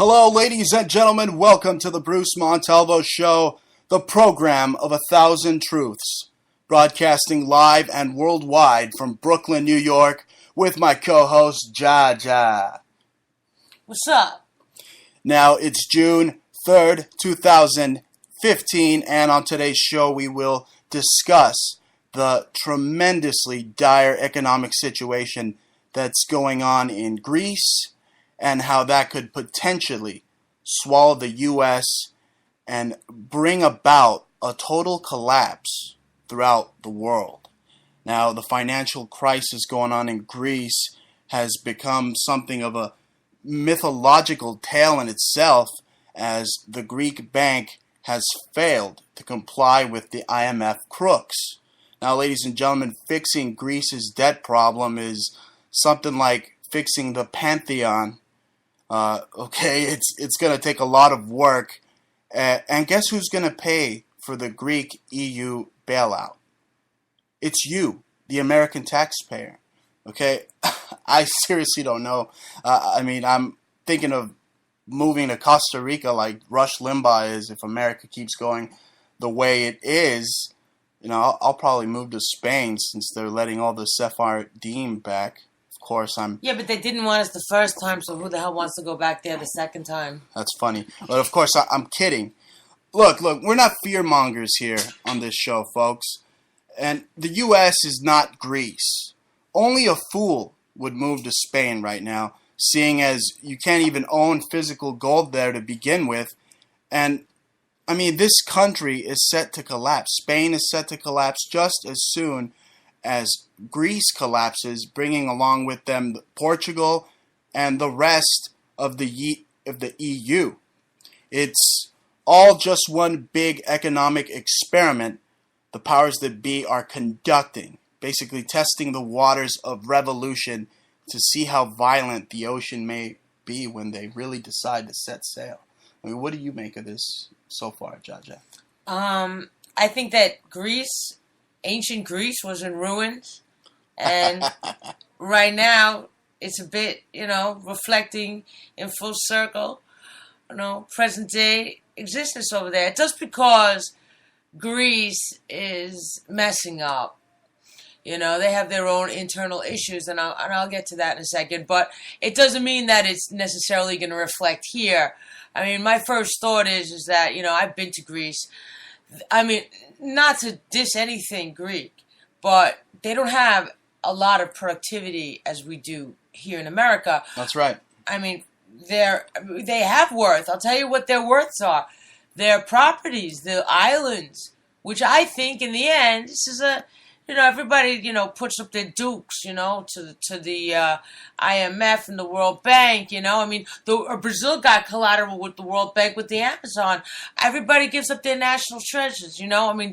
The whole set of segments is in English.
Hello, ladies and gentlemen. Welcome to the Bruce Montalvo Show, the program of 1,000 truths, broadcasting live and worldwide from Brooklyn, New York, with my co-host, Jaja. What's up? Now, it's June 3rd, 2015, and on today's show, we will discuss the tremendously dire economic situation that's going on in Greece, and how that could potentially swallow the U.S. and bring about a total collapse throughout the world. Now, the financial crisis going on in Greece has become something of a mythological tale in itself, as the Greek bank has failed to comply with the IMF crooks. Now, ladies and gentlemen, fixing Greece's debt problem is something like fixing the Pantheon. It's going to take a lot of work. And guess who's going to pay for the Greek EU bailout? It's you, the American taxpayer. Okay? I seriously don't know. I'm thinking of moving to Costa Rica like Rush Limbaugh is if America keeps going the way it is. You know, I'll probably move to Spain since they're letting all the Sephardim back. Of course, Yeah, but they didn't want us the first time, so who the hell wants to go back there the second time? That's funny. But of course, I'm kidding. Look, we're not fear-mongers here on this show, folks. And the U.S. is not Greece. Only a fool would move to Spain right now, seeing as you can't even own physical gold there to begin with. And, this country is set to collapse. Spain is set to collapse just as soon as Greece collapses, bringing along with them Portugal and the rest of the EU. It's all just one big economic experiment the powers that be are conducting, basically testing the waters of revolution to see how violent the ocean may be when they really decide to set sail. What do you make of this so far, Jaja? I think that ancient Greece was in ruins, and right now it's a bit, reflecting in full circle, present day existence over there. Just because Greece is messing up, they have their own internal issues, and I'll get to that in a second, but it doesn't mean that it's necessarily going to reflect here. My first thought is that, I've been to Greece. Not to diss anything Greek, but they don't have a lot of productivity as we do here in America. That's right. They have worth. I'll tell you what their worths are. Their properties, the islands, which I think in the end, this is everybody, puts up their dukes, to the IMF and the World Bank, Brazil got collateral with the World Bank with the Amazon. Everybody gives up their national treasures,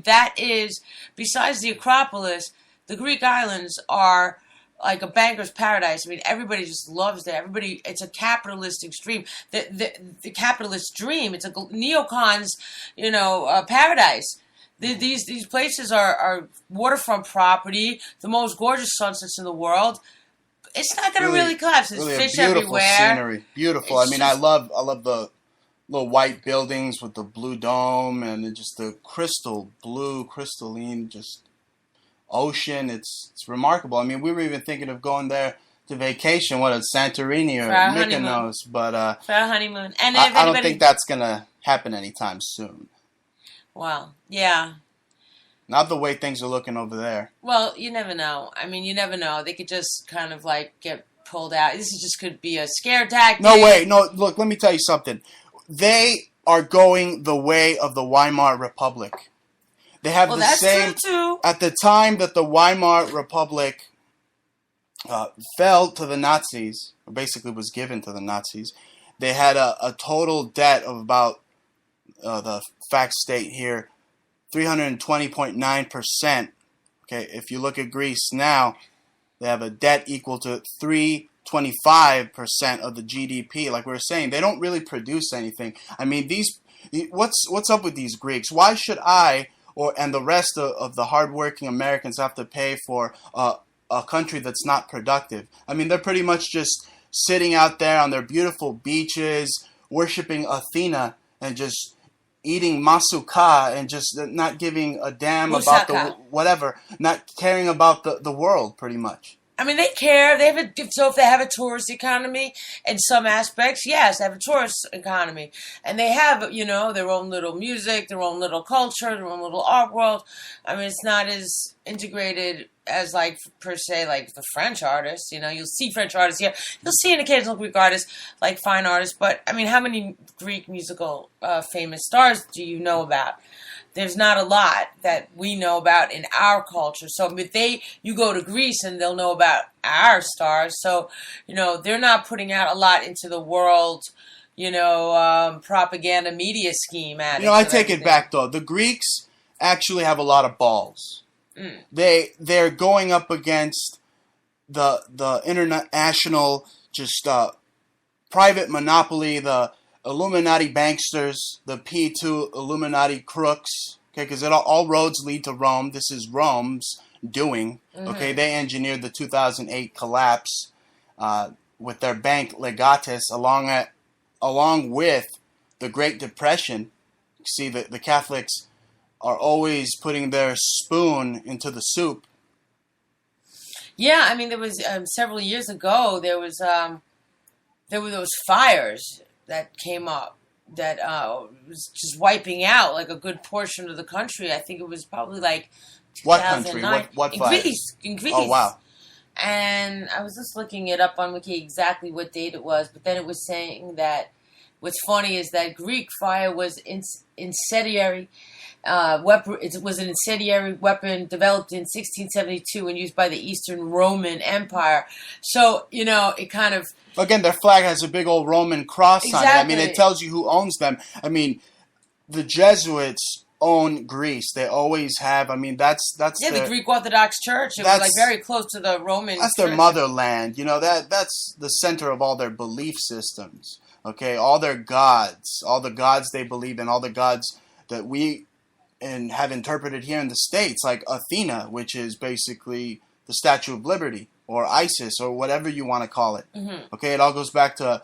that is, besides the Acropolis, the Greek islands are like a banker's paradise. Everybody just loves that. It's a capitalistic dream. The capitalist dream, it's a neocon's, paradise. These places are waterfront property, the most gorgeous sunsets in the world. It's not going to really collapse. There's really fish beautiful everywhere. Scenery. Beautiful. I love the little white buildings with the blue dome and just the crystalline, just ocean. It's remarkable. We were even thinking of going there to vacation. What, at Santorini or Mykonos? But for our honeymoon. And I don't think that's going to happen anytime soon. Well, yeah. Not the way things are looking over there. Well, you never know. You never know. They could just kind of get pulled out. This could be a scare tactic. No way. No, look, let me tell you something. They are going the way of the Weimar Republic. They have the same. True too. At the time that the Weimar Republic fell to the Nazis, or basically was given to the Nazis, they had a total debt of about, the fact state here, 320.9%. Okay, if you look at Greece now, they have a debt equal to 325% of the GDP. Like we were saying, they don't really produce anything. What's up with these Greeks? Why should I and the rest of the hardworking Americans have to pay for a country that's not productive? They're pretty much just sitting out there on their beautiful beaches, worshiping Athena and just eating masuka and just not giving a damn about the Moussaka. whatever, not caring about the world, pretty much. I mean, they care. They have so if they have a tourist economy in some aspects, yes, they have a tourist economy, and they have their own little music, their own little culture, their own little art world. I mean, it's not as integrated as like per se like the French artists. You'll see French artists here. You'll see an occasional Greek artist, like fine artists. But I mean, how many Greek musical famous stars do you know about? There's not a lot that we know about in our culture. So if you go to Greece and they'll know about our stars. So, they're not putting out a lot into the world, propaganda media scheme at it. I take it back though. The Greeks actually have a lot of balls. They're going up against the international just private monopoly, the Illuminati banksters, the P2 Illuminati crooks, okay, because all roads lead to Rome. This is Rome's doing, okay? They engineered the 2008 collapse with their bank Legatus along with the Great Depression. See, the Catholics are always putting their spoon into the soup. Yeah, I mean, there was several years ago, there were those fires that came up that was just wiping out like a good portion of the country. I think it was probably like 2009. What country? What fires? In Greece. Oh, wow. And I was just looking it up on Wiki exactly what date it was, but then it was saying that what's funny is that Greek fire was incendiary. It was an incendiary weapon developed in 1672 and used by the Eastern Roman Empire. So, it kind of... Again, their flag has a big old Roman cross on it. I mean, Exactly. it tells you who owns them. I mean, the Jesuits own Greece. They always have. I mean, that's the Greek Orthodox Church. It was like very close to the Roman. That's Church. their motherland. That's the center of all their belief systems. Okay, all their gods, all the gods they believe in, all the gods that we have interpreted here in the States, like Athena, which is basically the Statue of Liberty, or Isis, or whatever you want to call it. Okay, it all goes back to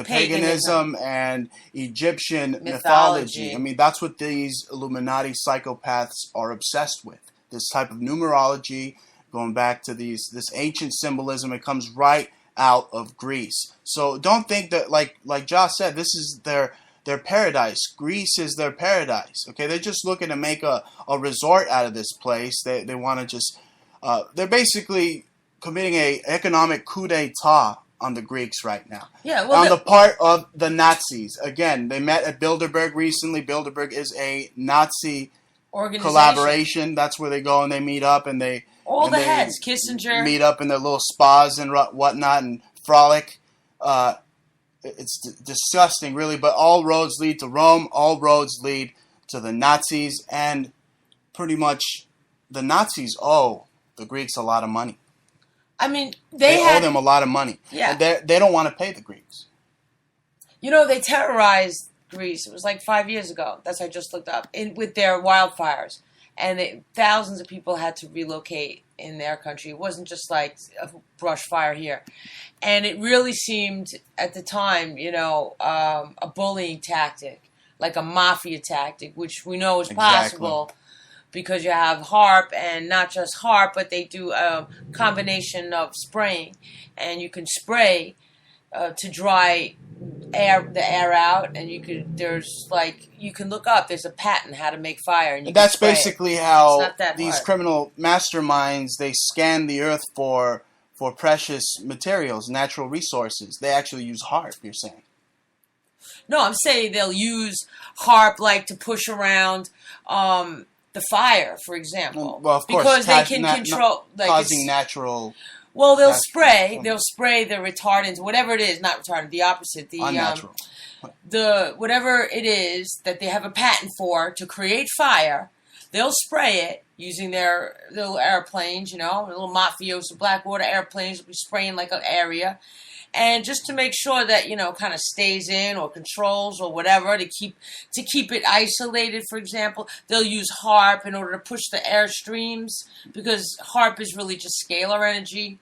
paganism and Egyptian mythology. I mean, that's what these Illuminati psychopaths are obsessed with. This type of numerology, going back to this ancient symbolism. It comes right out of Greece. So don't think that, like Josh said, this is their paradise. Greece is their paradise. Okay, they're just looking to make a resort out of this place. They want to just they're basically committing a economic coup d'état on the Greeks right now. Yeah, well, on the part of the Nazis. Again, they met at Bilderberg recently. Bilderberg is a Nazi collaboration. That's where they go and they meet up and they heads, Kissinger, meet up in their little spas and whatnot and frolic. It's disgusting, really. But all roads lead to Rome. All roads lead to the Nazis, and pretty much the Nazis owe the Greeks a lot of money. I mean, they owe them a lot of money. Yeah, and they don't want to pay the Greeks. They terrorized Greece. It was like 5 years ago. That's what I just looked up with their wildfires, and thousands of people had to relocate in their country. It wasn't just like a brush fire here, and it really seemed at the time, a bullying tactic, like a mafia tactic, which we know is possible. Because you have HARP, and not just HARP, but they do a combination of spraying, and you can spray to dry the air out, and you can look up. There's a patent how to make fire, and that's basically how these hard. Criminal masterminds, they scan the earth for precious materials, natural resources. They actually use HARP. You're saying? No, I'm saying they'll use HARP like to push around. The fire, for example. Well, of course, because they can control causing natural. Well, they'll spray the retardants, whatever it is, not retardant, the opposite, the unnatural. Whatever it is that they have a patent for to create fire, they'll spray it using their little airplanes, little mafioso Blackwater airplanes will be spraying like an area. And just to make sure that, kind of stays in or controls or whatever, to keep it isolated, for example, they'll use HARP in order to push the air streams, because HARP is really just scalar energy.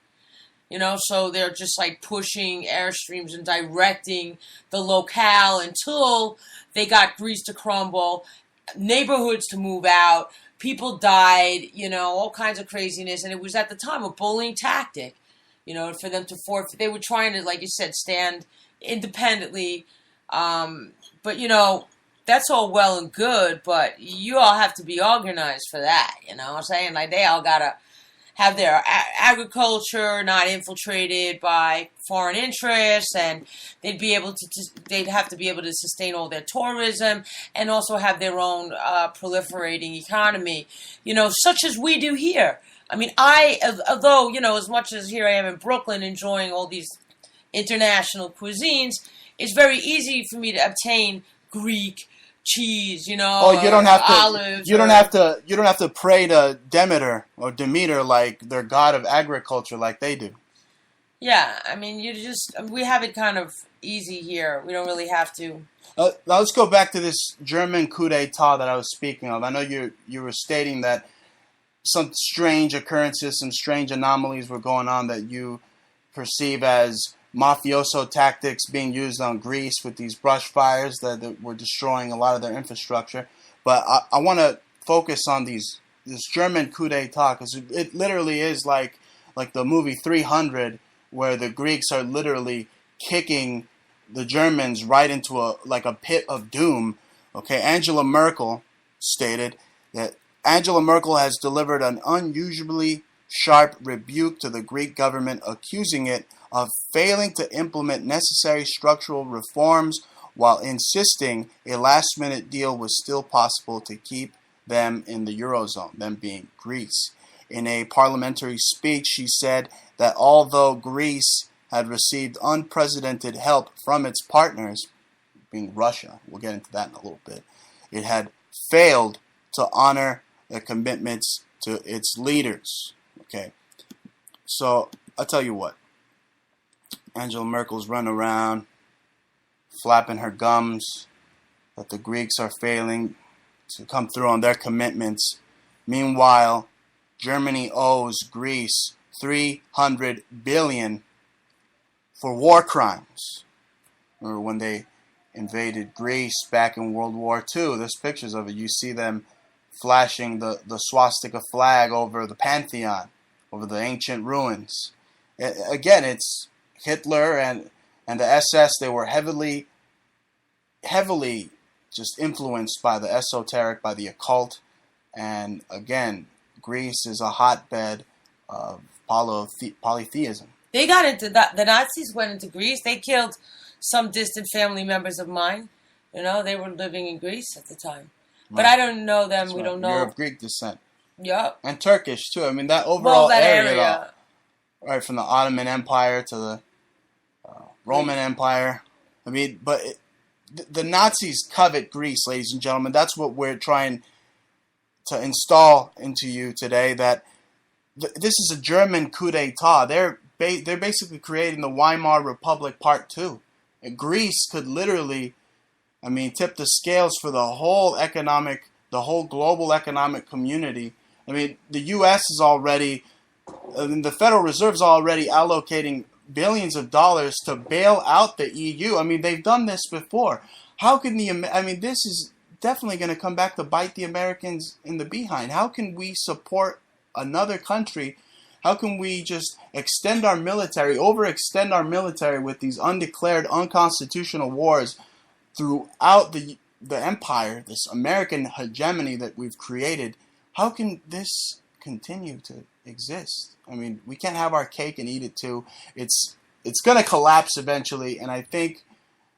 So they're just like pushing airstreams and directing the locale until they got Greece to crumble, neighborhoods to move out, people died, all kinds of craziness. And it was at the time a bullying tactic, for them to forfeit. They were trying to, like you said, stand independently. But, that's all well and good, but you all have to be organized for that, what I'm saying? Like, they all got to have their agriculture not infiltrated by foreign interests, and they'd have to be able to sustain all their tourism and also have their own proliferating economy, such as we do here. I mean, although, as much as here I am in Brooklyn enjoying all these international cuisines, it's very easy for me to obtain Greek cheese, Oh, you don't have to. olives. You don't have to. You don't have to pray to Demeter or Demeter like their god of agriculture, like they do. Yeah, I mean, we have it kind of easy here. We don't really have to. Now let's go back to this German coup d'état that I was speaking of. I know you were stating that some strange occurrences, some strange anomalies were going on that you perceive as mafioso tactics being used on Greece with these brush fires that were destroying a lot of their infrastructure. But I want to focus on this German coup d'état, because it literally is like the movie 300, where the Greeks are literally kicking the Germans right into a pit of doom. Okay, Angela Merkel stated that Angela Merkel has delivered an unusually sharp rebuke to the Greek government, accusing it of failing to implement necessary structural reforms while insisting a last-minute deal was still possible to keep them in the Eurozone, them being Greece. In a parliamentary speech, she said that although Greece had received unprecedented help from its partners, being Russia, we'll get into that in a little bit, it had failed to honor the commitments to its leaders. Okay, so I'll tell you what. Angela Merkel's running around, flapping her gums that the Greeks are failing to come through on their commitments. Meanwhile, Germany owes Greece $300 billion for war crimes. Remember when they invaded Greece back in World War II? There's pictures of it. You see them flashing the swastika flag over the Pantheon, over the ancient ruins. Again, it's Hitler and the SS. They were heavily just influenced by the esoteric, by the occult. And again, Greece is a hotbed of polytheism. They got into that. The Nazis went into Greece. They killed some distant family members of mine. They were living in Greece at the time. Right. But I don't know them. That's we don't know. You're of Greek descent. Yep. And Turkish, too. I mean, that overall that area. Right, from the Ottoman Empire to the Roman Empire. I mean, but the Nazis covet Greece, ladies and gentlemen. That's what we're trying to install into you today, that this is a German coup d'etat. They're basically creating the Weimar Republic Part 2. And Greece could literally, tip the scales for the whole global economic community. I mean, the U.S. is already, the Federal Reserve is already allocating billions of dollars to bail out the EU. I mean, they've done this before. How can this is definitely going to come back to bite the Americans in the behind. How can we support another country? How can we just extend our military, overextend our military with these undeclared, unconstitutional wars throughout the empire, this American hegemony that we've created? How can this continue to exist? I mean, we can't have our cake and eat it too. It's going to collapse eventually, and I think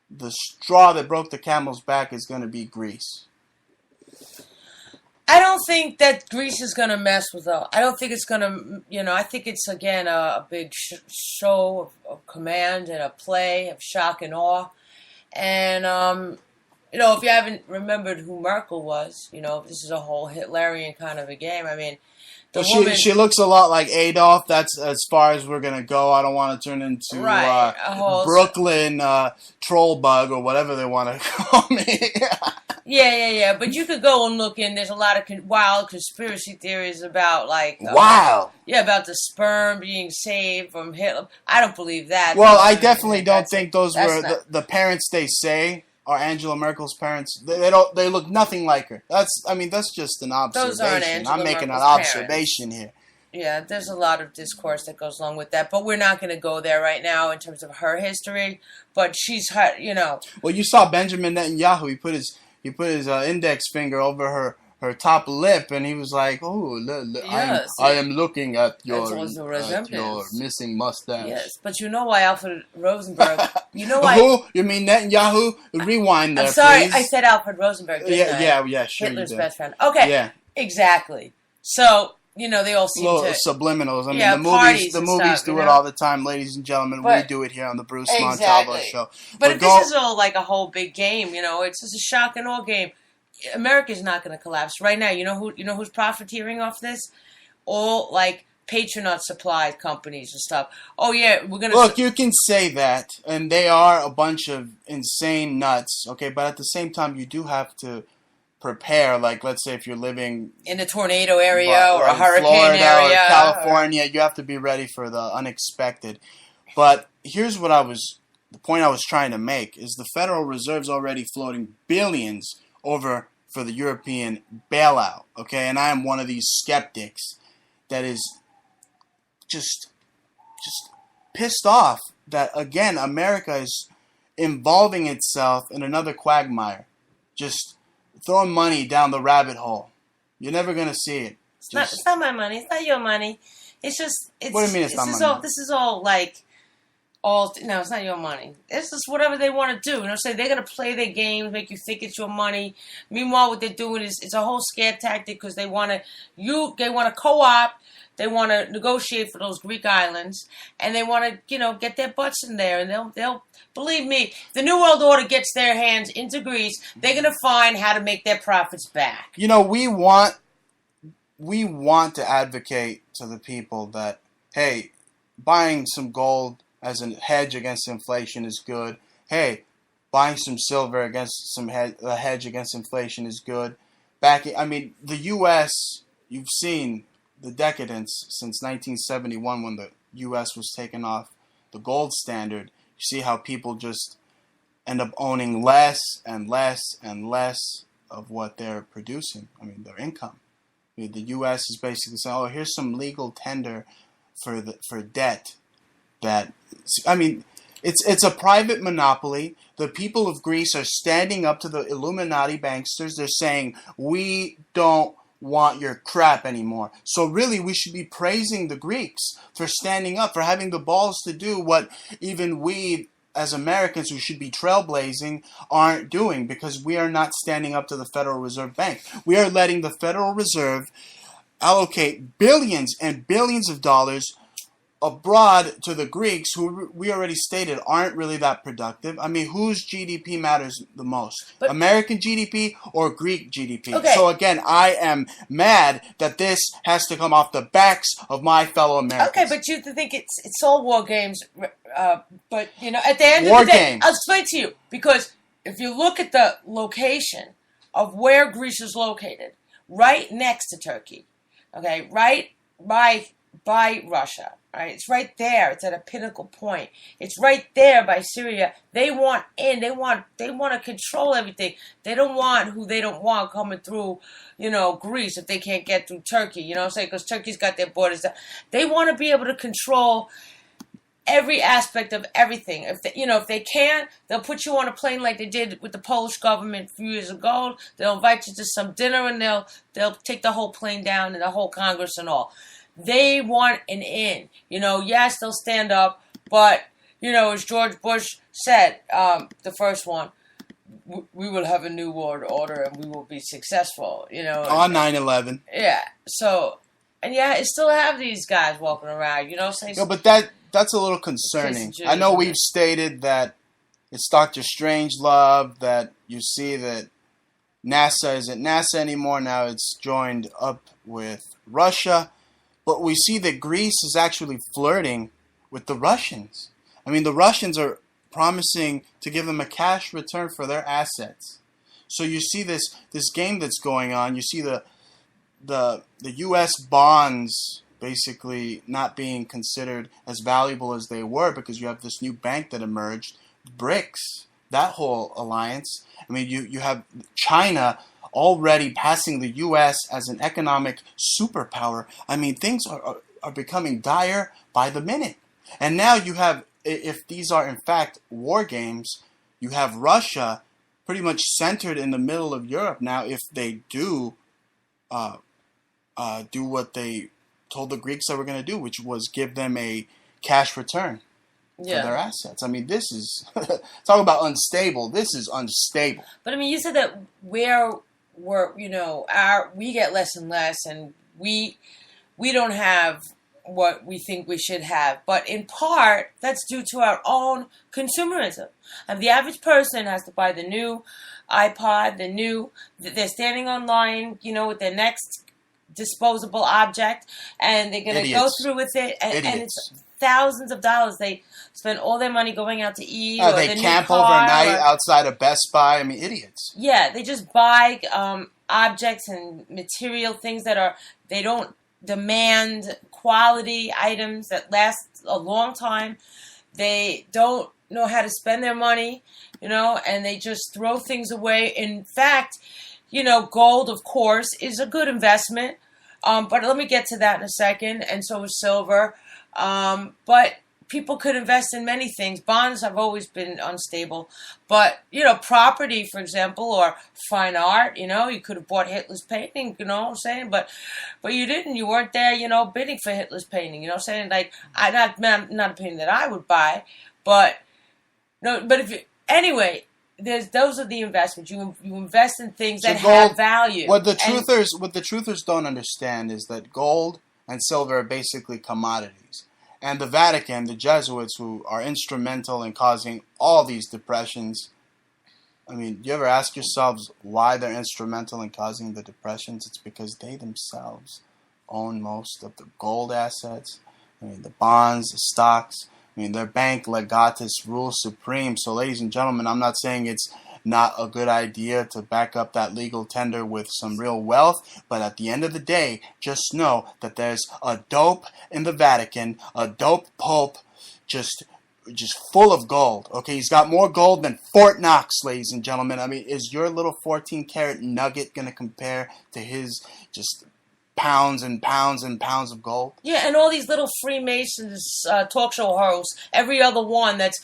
the straw that broke the camel's back is going to be Greece. I don't think that Greece is going to mess with it. I don't think it's going to, I think it's, again, a big show of command and a play of shock and awe. And, if you haven't remembered who Merkel was, this is a whole Hitlerian kind of a game. I mean, The Well, woman, she looks a lot like Adolf. That's as far as we're gonna go. I don't want to turn into right? A whole Brooklyn troll bug or whatever they want to call me. yeah. But you could go and look in. There's a lot of wild conspiracy theories about like Wow. yeah, about the sperm being saved from Hitler. I don't believe that. Well, though. I definitely don't think those were not, the parents they say are Angela Merkel's parents. They don't. They look nothing like her. That's just an observation. those aren't Angela I'm making Merkel's an observation parents. here. Yeah, there's a lot of discourse that goes along with that, but we're not going to go there right now in terms of her history. But she's, you know. Well, you saw Benjamin Netanyahu. He put his index finger over her top lip, and he was like, "Oh, Yes, I am looking at your missing mustache." Yes, but you know why Alfred Rosenberg? You know why? Who? You mean Netanyahu? Rewind there, I'm sorry, please. I said Alfred Rosenberg. Yeah, sure. Hitler's you did. best friend. Okay, Yeah, exactly. So you know they all seem little to subliminals. I mean, yeah, the movies do it all the time, ladies and gentlemen. But, we do it here on the Bruce exactly. Montalvo show. But if this is all like a whole big game, you know, it's just a shock and awe game. America's not going to collapse right now. You know who's profiteering off this? All like Patriot supply companies and stuff. Oh yeah, we're gonna look. You can say that, and they are a bunch of insane nuts. Okay, but at the same time, you do have to prepare. Like, let's say if you're living in a tornado area or a hurricane Florida area, or California, you have to be ready for the unexpected. But here's what the point I was trying to make is the Federal Reserve's already floating billions over for the European bailout, okay? And I am one of these skeptics that is just pissed off that, again, America is involving itself in another quagmire, just throwing money down the rabbit hole. You're never going to see it. It's not my money. It's not your money. It's just... What do you mean it's not my money? This is all like... No, it's not your money. It's just whatever they want to do. You know, say they're gonna play their games, make you think it's your money. Meanwhile, what they're doing is it's a whole scare tactic because they want to co-op, they want to negotiate for those Greek islands, and they want to get their butts in there, and they'll believe me. If the New World Order gets their hands into Greece, they're gonna find how to make their profits back. You know, we want to advocate to the people that hey, buying some gold as a hedge against inflation is good. Hey, buying some silver against a hedge against inflation is good. The U.S., you've seen the decadence since 1971 when the U.S. was taken off the gold standard. You see how people just end up owning less and less and less of what they're producing. I mean, their income. The U.S. is basically saying, "Oh, here's some legal tender for debt." It's a private monopoly. The people of Greece are standing up to the Illuminati banksters. They're saying, we don't want your crap anymore. So really, we should be praising the Greeks for standing up, for having the balls to do what even we, as Americans who should be trailblazing, aren't doing, because we are not standing up to the Federal Reserve Bank. We are letting the Federal Reserve allocate billions and billions of dollars abroad to the Greeks, who we already stated aren't really that productive. I mean, whose GDP matters the most? American GDP or Greek GDP? Okay. So again, I am mad that this has to come off the backs of my fellow Americans. Okay, but you think it's all war games. But at the end of the day, I'll explain to you, because if you look at the location of where Greece is located, right next to Turkey, okay, right by Russia. Right, it's right there. It's at a pinnacle point. It's right there by Syria. They want in. They want to control everything. They don't want who they don't want coming through, Greece if they can't get through Turkey. You know what I'm saying? Because Turkey's got their borders. They want to be able to control every aspect of everything. If they can, they'll put you on a plane like they did with the Polish government a few years ago. They'll invite you to some dinner and they'll take the whole plane down and the whole Congress and all. They want an in. Yes, they'll stand up, but, as George Bush said, the first one, we will have a new world order and we will be successful, On 9/11. Yeah, so, and yeah, it still have these guys walking around, saying... No, but that's a little concerning. I know we've stated that it's Dr. Strangelove, that you see that NASA isn't NASA anymore, now it's joined up with Russia. But we see that Greece is actually flirting with the Russians. I mean, the Russians are promising to give them a cash return for their assets. So you see this game that's going on. You see the U.S. bonds basically not being considered as valuable as they were because you have this new bank that emerged, BRICS, that whole alliance. I mean, you have China already passing the U.S. as an economic superpower. I mean, things are becoming dire by the minute. And now you have, if these are in fact war games, you have Russia pretty much centered in the middle of Europe now if they do do what they told the Greeks they were going to do, which was give them a cash return for their assets. I mean, this is, talk about unstable. This is unstable. But I mean, you said that we get less and less, and we don't have what we think we should have. But in part, that's due to our own consumerism. And the average person has to buy the new iPod, they're standing online, with their next disposable object, and they're going to go through with it, and it's thousands of dollars. They spend all their money going out to eat. Or they camp overnight outside of Best Buy. I mean, idiots. Yeah, they just buy objects and material things they don't demand quality items that last a long time. They don't know how to spend their money, and they just throw things away. In fact, gold, of course, is a good investment. But let me get to that in a second, and so is silver. But people could invest in many things. Bonds have always been unstable. But, property, for example, or fine art, you could have bought Hitler's painting, you know what I'm saying? But you didn't. You weren't there, bidding for Hitler's painting, you know what I'm saying? Like, not a painting that I would buy. But, anyway, those are the investments. You invest in things that have value. What the truthers don't understand is that gold and silver are basically commodities. And the Vatican, the Jesuits, who are instrumental in causing all these depressions. I mean, do you ever ask yourselves why they're instrumental in causing the depressions? It's because they themselves own most of the gold assets. I mean, the bonds, the stocks. I mean, their bank legatus rules supreme. So, ladies and gentlemen, I'm not saying it's not a good idea to back up that legal tender with some real wealth. But at the end of the day, just know that there's a dope in the Vatican, a dope pope, just full of gold. Okay, he's got more gold than Fort Knox, ladies and gentlemen. I mean, is your little 14-karat nugget going to compare to his just pounds and pounds and pounds of gold? Yeah, and all these little Freemasons talk show hosts, every other one that's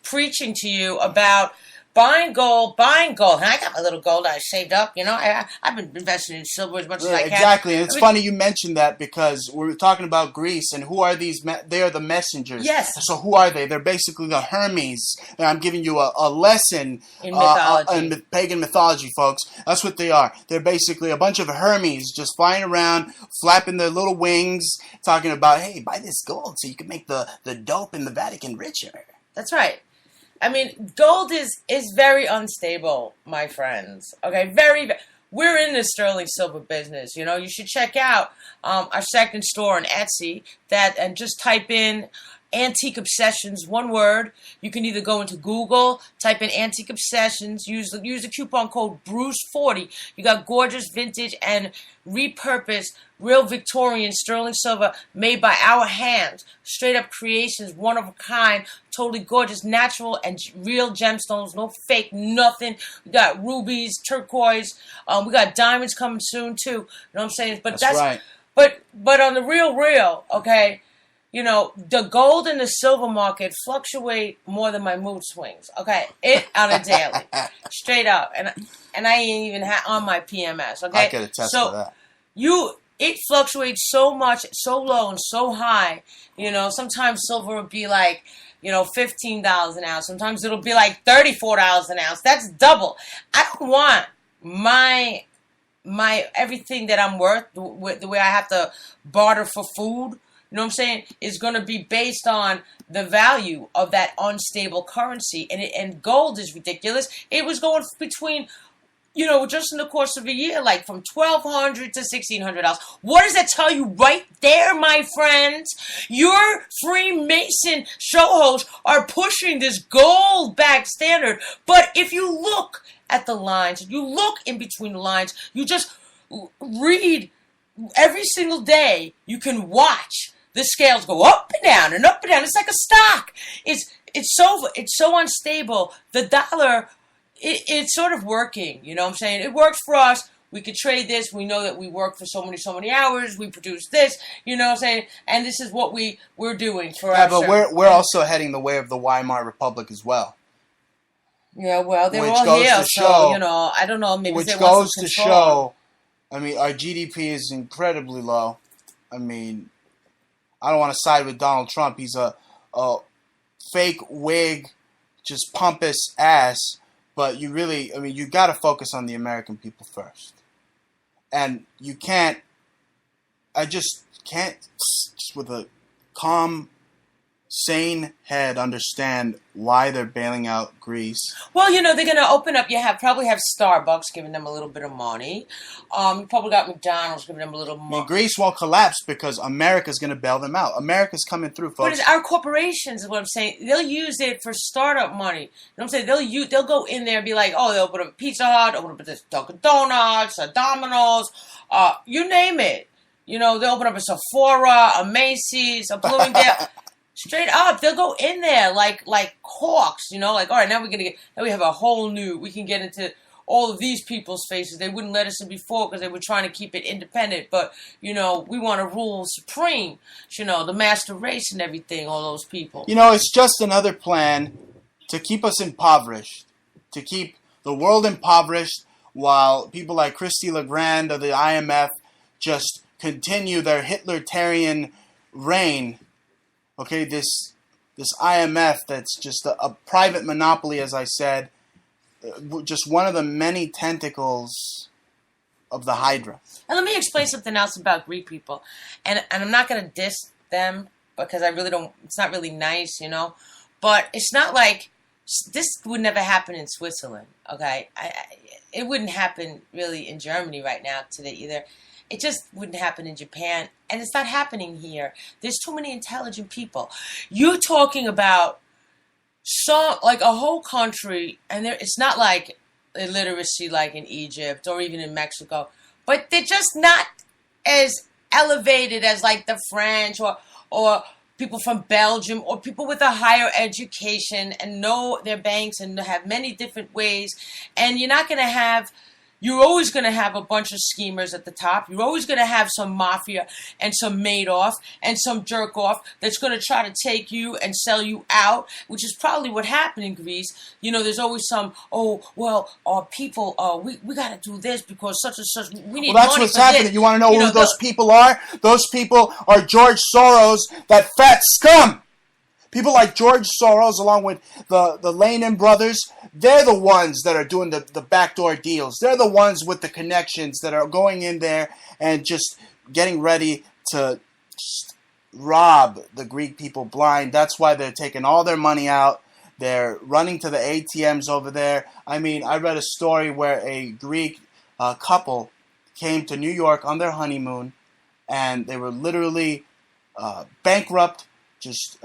preaching to you about buying gold. And I got my little gold I saved up, I've been investing in silver as much as I can. Exactly, and it's funny you mentioned that because we're talking about Greece, and who are these? They are the messengers. Yes. So who are they? They're basically the Hermes. And I'm giving you a lesson in mythology. In pagan mythology, folks. That's what they are. They're basically a bunch of Hermes just flying around, flapping their little wings, talking about, hey, buy this gold so you can make the dope in the Vatican richer. That's right. I mean, gold is very unstable, my friends. Okay, we're in the sterling silver business. You should check out our second store on Etsy and just type in Antique Obsessions, one word. You can either go into Google, type in Antique Obsessions, use the coupon code Bruce40. You got gorgeous vintage and repurposed real Victorian sterling silver made by our hands. Straight up creations, one of a kind, totally gorgeous, natural and real gemstones, no fake, nothing. We got rubies, turquoise, we got diamonds coming soon too. You know what I'm saying? But that's right. But on the real, okay, the gold and the silver market fluctuate more than my mood swings. Okay, on a daily, straight up, and I ain't even on my PMS. Okay, I can attest to that. It fluctuates so much, so low and so high. Sometimes silver will be like, $15 an ounce. Sometimes it'll be like $34 an ounce. That's double. I don't want my everything that I'm worth, the way I have to barter for food. You know what I'm saying? Is going to be based on the value of that unstable currency. And gold is ridiculous. It was going between just in the course of a year, like from $1,200 to $1,600. What does that tell you right there, my friends? Your Freemason show hosts are pushing this gold-backed standard. But if you look at the lines, you look in between the lines, you just read every single day, you can watch the scales go up and down and up and down. It's like a stock. It's so unstable. The dollar, it's sort of working. You know what I'm saying? It works for us. We could trade this. We know that we work for so many hours. We produce this. You know what I'm saying? And this is what we're doing for Yeah, our but we're also heading the way of the Weimar Republic as well. Yeah, well, they're Which all goes here, to show- so, I don't know. Maybe Which they goes want some to control. show, I mean, our GDP is incredibly low. I mean, I don't want to side with Donald Trump. He's a fake wig, just pompous ass. But you got to focus on the American people first. And I just can't, just with a calm, sane head, understand why they're bailing out Greece. Well, they're going to open up. Probably have Starbucks giving them a little bit of money. You probably got McDonald's giving them a little I money. mean, Greece won't collapse because America's going to bail them out. America's coming through, But folks. it's our corporations is what I'm saying. They'll use it for startup money. You know what I'm saying? They'll go in there and be like, oh, they'll open up a Pizza Hut, open up a Dunkin' Donuts, a Domino's, you name it. They'll open up a Sephora, a Macy's, a Bloomingdale. Straight up, they'll go in there like hawks, like, all right, now we have a whole new, we can get into all of these people's faces. They wouldn't let us in before because they were trying to keep it independent, but, we want to rule supreme, the master race and everything, all those people. It's just another plan to keep us impoverished, to keep the world impoverished while people like Christy Legrand of the IMF just continue their Hitler-tarian reign. Okay, this IMF that's just a private monopoly, as I said, just one of the many tentacles of the Hydra. And let me explain something else about Greek people. And I'm not going to diss them because I really don't, it's not really nice, But it's not like, this would never happen in Switzerland, okay? It wouldn't happen really in Germany right now today either. It just wouldn't happen in Japan, and it's not happening here. There's too many intelligent people. You're talking about a whole country, and it's not like illiteracy like in Egypt or even in Mexico, but they're just not as elevated as like the French or people from Belgium or people with a higher education and know their banks and have many different ways, and you're always going to have a bunch of schemers at the top. You're always going to have some mafia and some Madoff and some jerk-off that's going to try to take you and sell you out, which is probably what happened in Greece. There's always some, people, we got to do this because such and such, we need money. Well, that's what's happening. This. You want to know who those people are? Those people are George Soros, that fat scum. People like George Soros, along with the Lehman brothers, they're the ones that are doing the backdoor deals. They're the ones with the connections that are going in there and just getting ready to just rob the Greek people blind. That's why they're taking all their money out. They're running to the ATMs over there. I mean, I read a story where a Greek couple came to New York on their honeymoon, and they were literally bankrupt. Just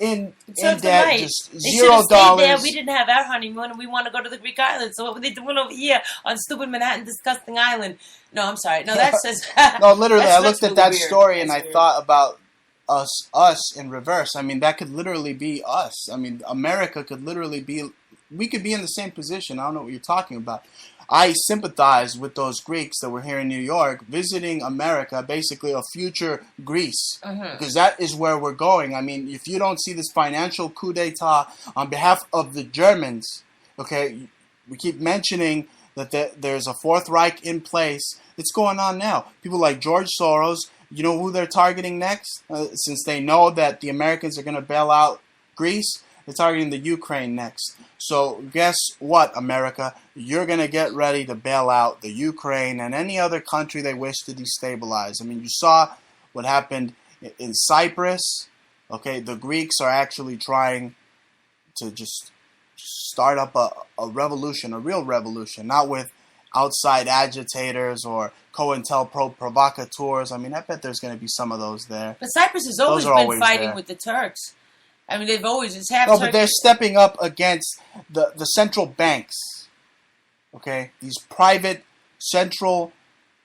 in debt, just $0. There. We didn't have our honeymoon, and we want to go to the Greek island. So what were they doing over here on stupid Manhattan, disgusting island? No, I'm sorry. No, that says no. Literally, I looked at that weird. story and That's I weird. thought about us in reverse. I mean, that could literally be us. I mean, America could literally be. We could be in the same position. I don't know what you're talking about. I sympathize with those Greeks that were here in New York visiting America, basically a future Greece, because that is where we're going. I mean, if you don't see this financial coup d'etat on behalf of the Germans, okay, we keep mentioning that there's a Fourth Reich in place. It's going on now. People like George Soros, you know who they're targeting next? Since they know that the Americans are going to bail out Greece, they're targeting the Ukraine next. So guess what, America? You're going to get ready to bail out the Ukraine and any other country they wish to destabilize. I mean, you saw what happened in Cyprus. Okay, the Greeks are actually trying to just start up a revolution, a real revolution, not with outside agitators or COINTELPRO provocateurs. I mean, I bet there's going to be some of those there. But Cyprus has always been fighting with the Turks. I mean, they've always, it's half No, but they're stepping up against the central banks. Okay? These private central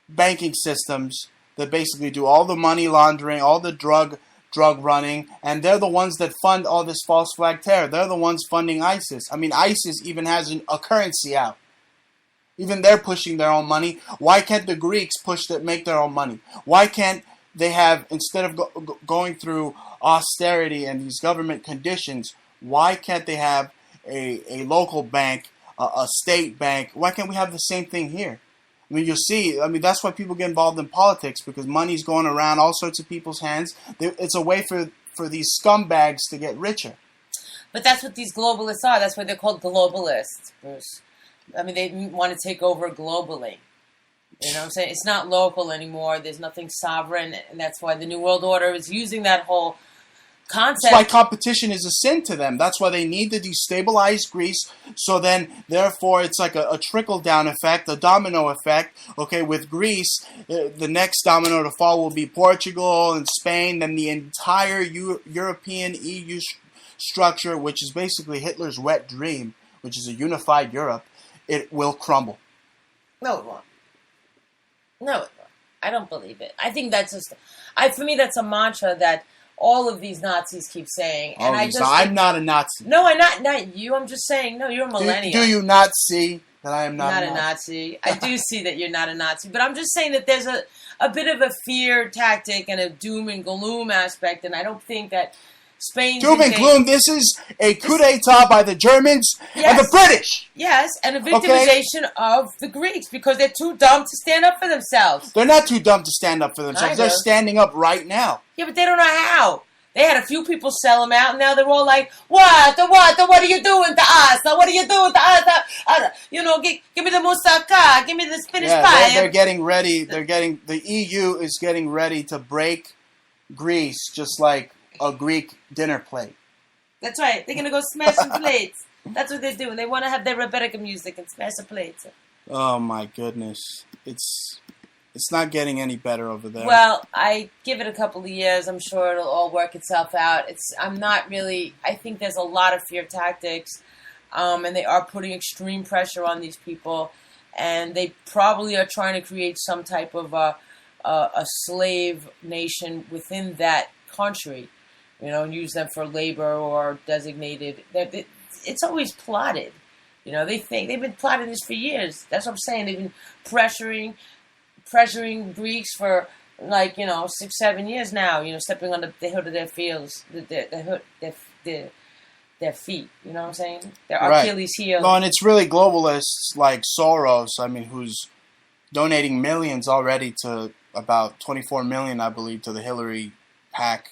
banking systems that basically do all the money laundering, all the drug running, and they're the ones that fund all this false flag terror. They're the ones funding ISIS. I mean, ISIS even has a currency out. Even they're pushing their own money. Why can't the Greeks make their own money? Why can't they have, instead of going through austerity and these government conditions, why can't they have a local bank, a state bank? Why can't we have the same thing here? I mean, you'll see. I mean, that's why people get involved in politics, because money's going around all sorts of people's hands. It's a way for these scumbags to get richer. But that's what these globalists are. That's why they're called globalists, Bruce. I mean, they want to take over globally. You know what I'm saying? It's not local anymore. There's nothing sovereign, and that's why the New World Order is using that whole concept. That's why competition is a sin to them. That's why they need to destabilize Greece. So then, therefore, it's like a trickle-down effect, a domino effect. Okay, with Greece, the next domino to fall will be Portugal and Spain. Then the entire European EU structure, which is basically Hitler's wet dream, which is a unified Europe, it will crumble. No, it won't. No, it won't. I don't believe it. I think that's just... for me, that's a mantra that all of these Nazis keep saying. And I'm not a Nazi. No, I'm not you. I'm just saying, no, you're a millennial. Do you not see that I am not a Nazi? I do see that you're not a Nazi. But I'm just saying that there's a bit of a fear tactic and a doom and gloom aspect. And I don't think that Spain... Doom and gloom. This is a coup d'etat by the Germans and the British. Yes, and a victimization of the Greeks because they're too dumb to stand up for themselves. They're not too dumb to stand up for themselves. They're standing up right now. Yeah, but they don't know how. They had a few people sell them out, and now they're all like, what are you doing to us? What are you doing to us? Give me the moussaka, give me the Spanish pie. They're getting ready. The EU is getting ready to break Greece just like a Greek dinner plate. That's right. They're going to go smash some plates. That's what they're doing. They want to have their Rebecca music and smash the plates. Oh, my goodness. It's not getting any better over there. Well, I give it a couple of years. I'm sure it'll all work itself out. I think there's a lot of fear tactics, and they are putting extreme pressure on these people, and they probably are trying to create some type of a slave nation within that country, and use them for labor or designated. It's always plotted. They've been plotting this for years. That's what I'm saying. They've been pressuring Greeks for 6-7 years now. Stepping on the hood of their fields, their feet. You know what I'm saying? Their Achilles heel. No, and it's really globalists like Soros. I mean, who's donating millions already to about 24 million, I believe, to the Hillary PAC.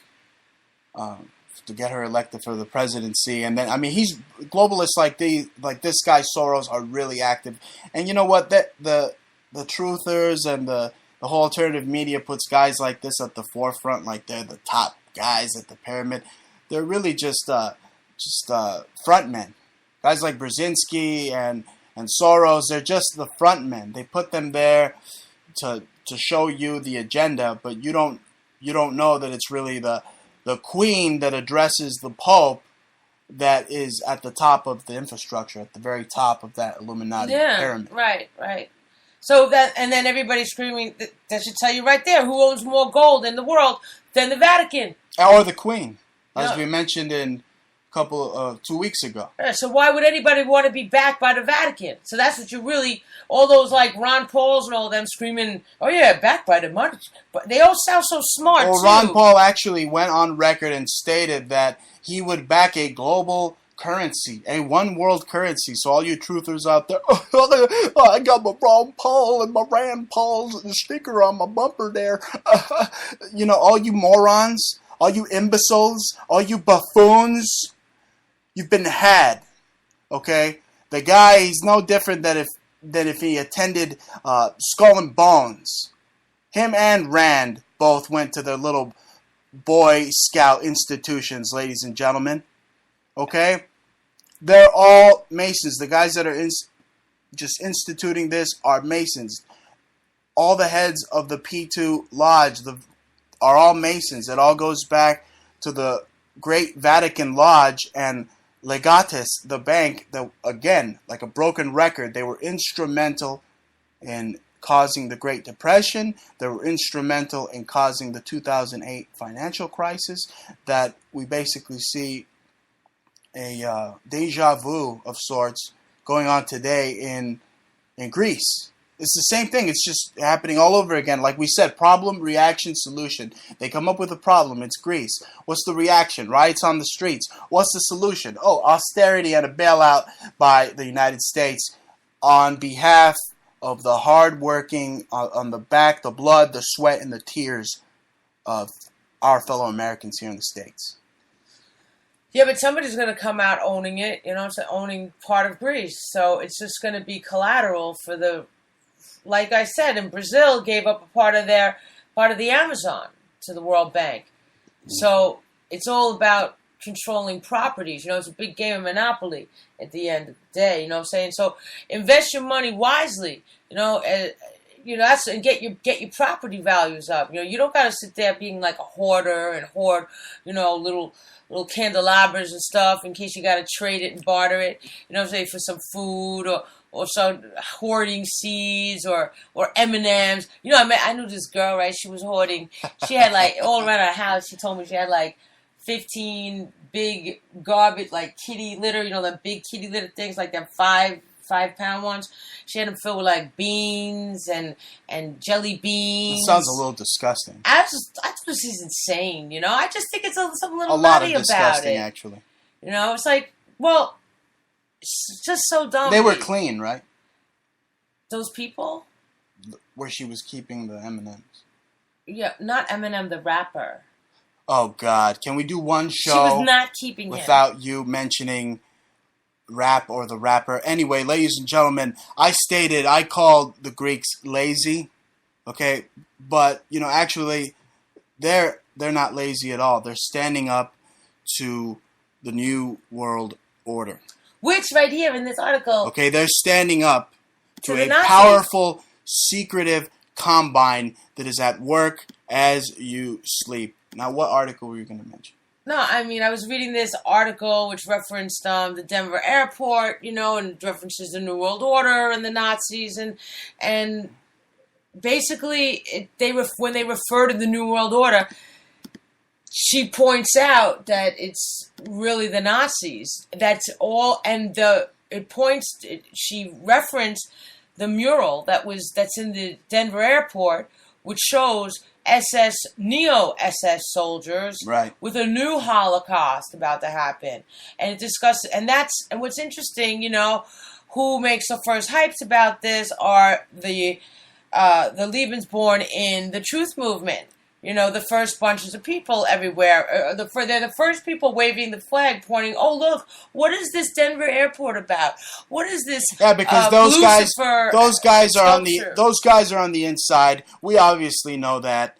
To get her elected for the presidency. And then, I mean, he's globalists like this guy Soros are really active. And you know what? The truthers and the whole alternative media puts guys like this at the forefront, like they're the top guys at the pyramid. They're really just front men. Guys like Brzezinski and Soros, they're just the front men. They put them there to show you the agenda, but you don't know that it's really the queen that addresses the Pope that is at the top of the infrastructure, at the very top of that Illuminati pyramid. Right. So and then everybody's screaming, that should tell you right there, who owns more gold in the world than the Vatican? Or the Queen, as we mentioned in 2 weeks ago. So why would anybody want to be backed by the Vatican? So that's what you really, all those like Ron Pauls and all them screaming, oh yeah, backed by the money. But they all sound so smart, too. Ron Paul actually went on record and stated that he would back a global currency, a one world currency. So all you truthers out there, I got my Ron Paul and my Rand Paul's sticker on my bumper there. All you morons, all you imbeciles, all you buffoons, you've been had, okay? The guy, he's no different than if he attended Skull and Bones. Him and Rand both went to their little Boy Scout institutions, ladies and gentlemen. Okay? They're all Masons. The guys that are just instituting this are Masons. All the heads of the P2 Lodge are all Masons. It all goes back to the Great Vatican Lodge and Legatus, the bank, that, again, like a broken record, they were instrumental in causing the Great Depression. They were instrumental in causing the 2008 financial crisis that we basically see a deja vu of sorts going on today in Greece. It's the same thing. It's just happening all over again. Like we said, problem, reaction, solution. They come up with a problem. It's Greece. What's the reaction? Riots on the streets. What's the solution? Oh, austerity and a bailout by the United States on behalf of the hard-working, on the back, the blood, the sweat, and the tears of our fellow Americans here in the States. Yeah, but somebody's going to come out owning it, you know what I'm saying, owning part of Greece. So it's just going to be collateral for the, like I said, in Brazil gave up a part of the Amazon to the World Bank. So it's all about controlling properties. You know, it's a big game of Monopoly at the end of the day, you know what I'm saying? So invest your money wisely, you know, and get your property values up. You know, you don't got to sit there being like a hoarder and hoard, you know, little candelabras and stuff in case you got to trade it and barter it, you know what I'm saying, for some food or some hoarding seeds or M&Ms. You know, I knew this girl, right? She was hoarding. She had like all around her house. She told me she had like 15 big garbage, like kitty litter, you know, the big kitty litter things, like them 5-pound ones. She had them filled with like beans and jelly beans. It sounds a little disgusting. I thought this is insane, you know. I just think it's something a little a lot nutty of disgusting, about it. Actually. You know, it's like, well, it's just so dumb. They were clean, right? Those people? Where she was keeping the M&Ms. Yeah, not Eminem, the rapper. Oh, God. Can we do one show she was not keeping without you mentioning rap or the rapper? Anyway, ladies and gentlemen, I called the Greeks lazy, okay? But, you know, actually, they're not lazy at all. They're standing up to the New World Order. Which, right here in this article... Okay, they're standing up to a Nazis. powerful, secretive combine that is at work as you sleep. Now, what article were you going to mention? No, I mean, I was reading this article which referenced the Denver airport, you know, and references the New World Order and the Nazis, and basically, when they refer to the New World Order, she points out that it's really the Nazis. That's all, and she referenced the mural that's in the Denver airport, which shows neo-SS soldiers, right, with a new Holocaust about to happen, and it discusses, and what's interesting, you know, who makes the first hypes about this are the Lebensborn in the Truth movement. You know, the first bunches of people everywhere. They're the first people waving the flag, pointing, "Oh, look, what is this Denver airport about? What is this?" Yeah, because those guys are on the inside. We obviously know that,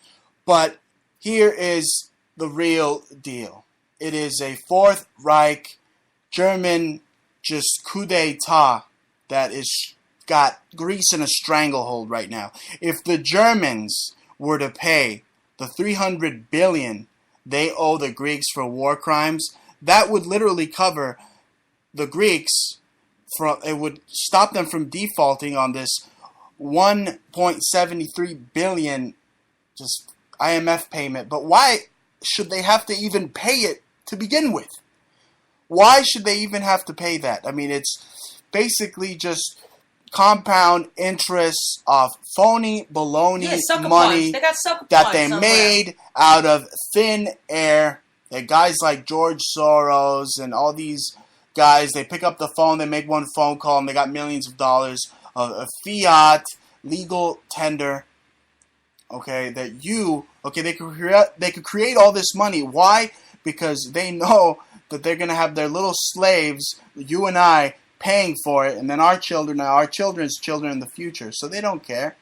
but here is the real deal. It is a Fourth Reich German just coup d'état that is got Greece in a stranglehold right now. If the Germans were to pay the $300 billion they owe the Greeks for war crimes, that would literally cover the Greeks. It would stop them from defaulting on this $1.73 billion just IMF payment. But why should they have to even pay it to begin with? Why should they even have to pay that? I mean, it's basically just compound interest of phony baloney money that they made out of thin air. That guys like George Soros and all these guys, they pick up the phone, they make one phone call, and they got millions of dollars of fiat legal tender. Okay, they could create all this money. Why? Because they know that they're gonna have their little slaves, you and I, paying for it, and then our children's children in the future. So they don't care.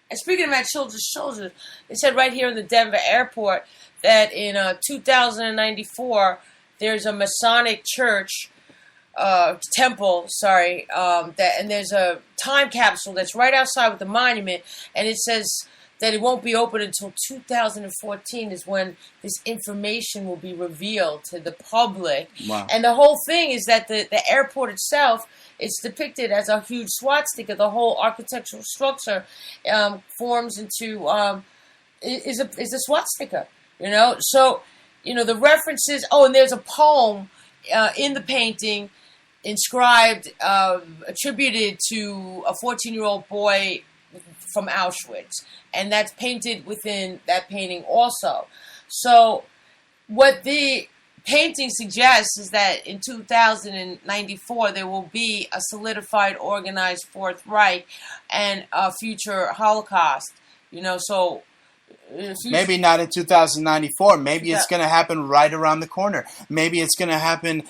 And speaking about children's children, it said right here in the Denver airport that in 2094, there's a Masonic church temple. Sorry, and there's a time capsule that's right outside with the monument, and it says that it won't be open until 2014 is when this information will be revealed to the public. Wow. And the whole thing is that the airport itself is depicted as a huge swastika. The whole architectural structure forms into is a swastika. So the references. Oh, and there's a poem in the painting inscribed, attributed to a 14-year-old boy from Auschwitz, and that's painted within that painting also. So what the painting suggests is that in 2094 there will be a solidified, organized Fourth Reich and a future Holocaust. So maybe not in 2094. Maybe it's going to happen right around the corner. Maybe it's going to happen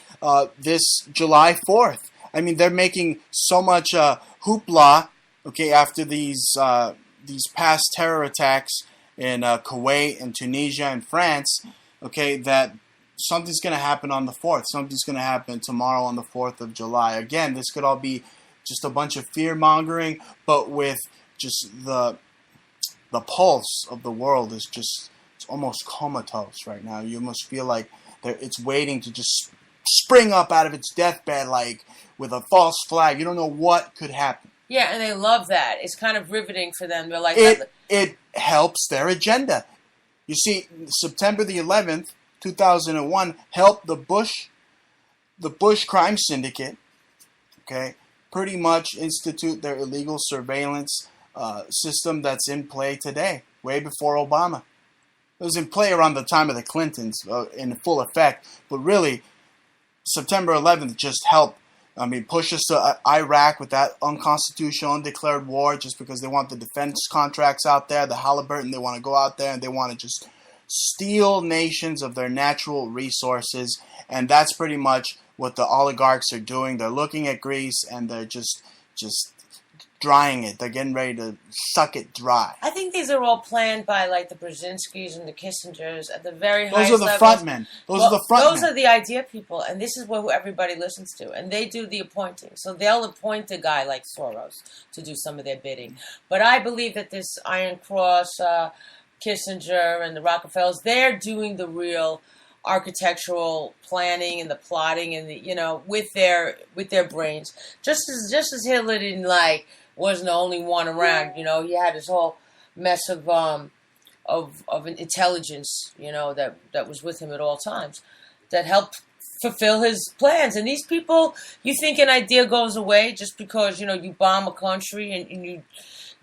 this July 4th. I mean, they're making so much hoopla, okay, after these past terror attacks in Kuwait and Tunisia and France, okay, that something's going to happen on the 4th. Something's going to happen tomorrow on the 4th of July. Again, this could all be just a bunch of fear-mongering, but with just the pulse of the world is just, it's almost comatose right now. You almost feel like it's waiting to just spring up out of its deathbed, like with a false flag. You don't know what could happen. Yeah, and they love that. It's kind of riveting for them. They're like, it helps their agenda. You see, September the 11th, 2001, helped the Bush crime syndicate, okay, pretty much institute their illegal surveillance system that's in play today, way before Obama. It was in play around the time of the Clintons in full effect, but really, September 11th just helped, push us to Iraq with that unconstitutional, undeclared war just because they want the defense contracts out there, the Halliburton, they want to go out there and they want to just steal nations of their natural resources, and that's pretty much what the oligarchs are doing. They're looking at Greece and they're just drying it. They're getting ready to suck it dry. I think these are all planned by like the Brzezinskis and the Kissingers at the very highest levels. Those are the front men. Those are the idea people, and this is what everybody listens to, and they do the appointing. So they'll appoint a guy like Soros to do some of their bidding. But I believe that this Iron Cross, Kissinger, and the Rockefellers, they're doing the real architectural planning and the plotting and with their brains. Just as Hitler wasn't the only one around. He had this whole mess of an intelligence, that was with him at all times, that helped fulfill his plans. And these people, you think an idea goes away just because you bomb a country and you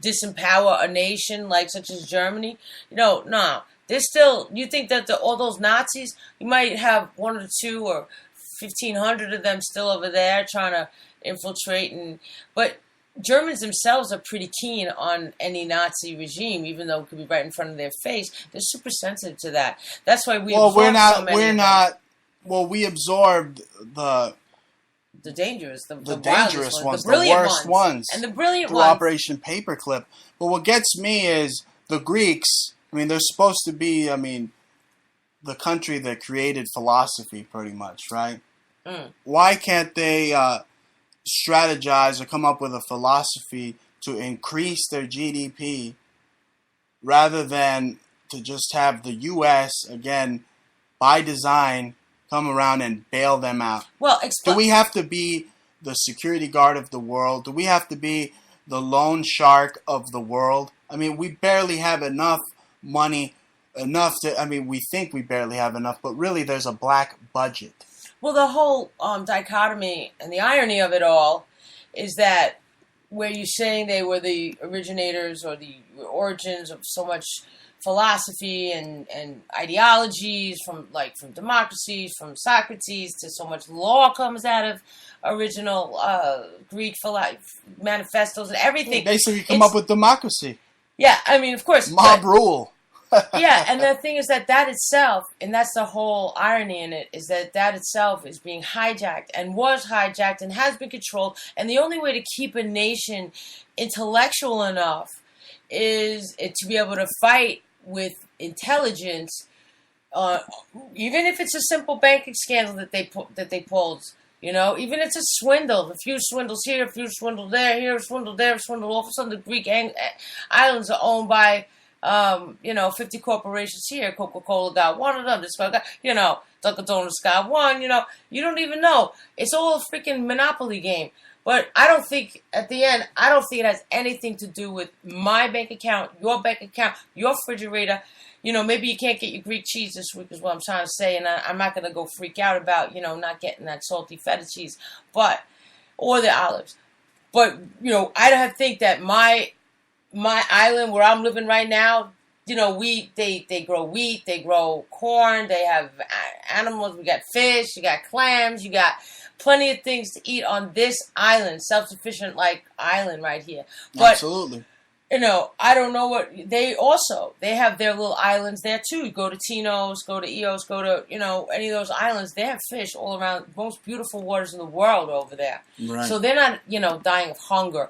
disempower a nation such as Germany? No. There's still. You think that all those Nazis, you might have 1 or 2 or 1,500 of them still over there trying to infiltrate, but Germans themselves are pretty keen on any Nazi regime, even though it could be right in front of their face. They're super sensitive to that. That's why we absorbed so many. We're not. Well, we absorbed the dangerous, the dangerous ones, the worst ones, and the brilliant through ones. Operation Paperclip. But what gets me is the Greeks. They're supposed to be. The country that created philosophy, pretty much, right? Why can't they strategize or come up with a philosophy to increase their GDP rather than to just have the U.S., again, by design, come around and bail them out? Well, do we have to be the security guard of the world? Do we have to be the loan shark of the world? We barely have enough money, we think we barely have enough, but really there's a black budget. Well, the whole dichotomy and the irony of it all is that where you're saying they were the originators or the origins of so much philosophy and ideologies from democracies, from Socrates, to so much law comes out of original Greek manifestos and everything. Basically, come up with democracy. Yeah, of course. Mob rule. Yeah, and the thing is that itself, and that's the whole irony in it, is that itself is being hijacked and was hijacked and has been controlled. And the only way to keep a nation intellectual enough is to be able to fight with intelligence, even if it's a simple banking scandal that they pulled You know, even it's a swindle. A few swindles here, a few swindles there, here a swindle, there a swindle. All of a sudden, the Greek islands are owned by, 50 corporations here. Coca-Cola got one of them. This guy got, Dunkin' Donuts got one. You don't even know. It's all a freaking monopoly game. But I don't think, at the end, it has anything to do with my bank account, your refrigerator. Maybe you can't get your Greek cheese this week is what I'm trying to say. And I'm not going to go freak out about, not getting that salty feta cheese, or the olives. But, I don't think that my island where I'm living right now, wheat, they grow wheat, they grow corn, they have animals, we got fish, you got clams, you got plenty of things to eat on this island, self-sufficient island right here. But, absolutely. I don't know what they have their little islands there too. You go to Tino's, go to Eos, go to, any of those islands. They have fish all around, most beautiful waters in the world over there. Right. So they're not, dying of hunger.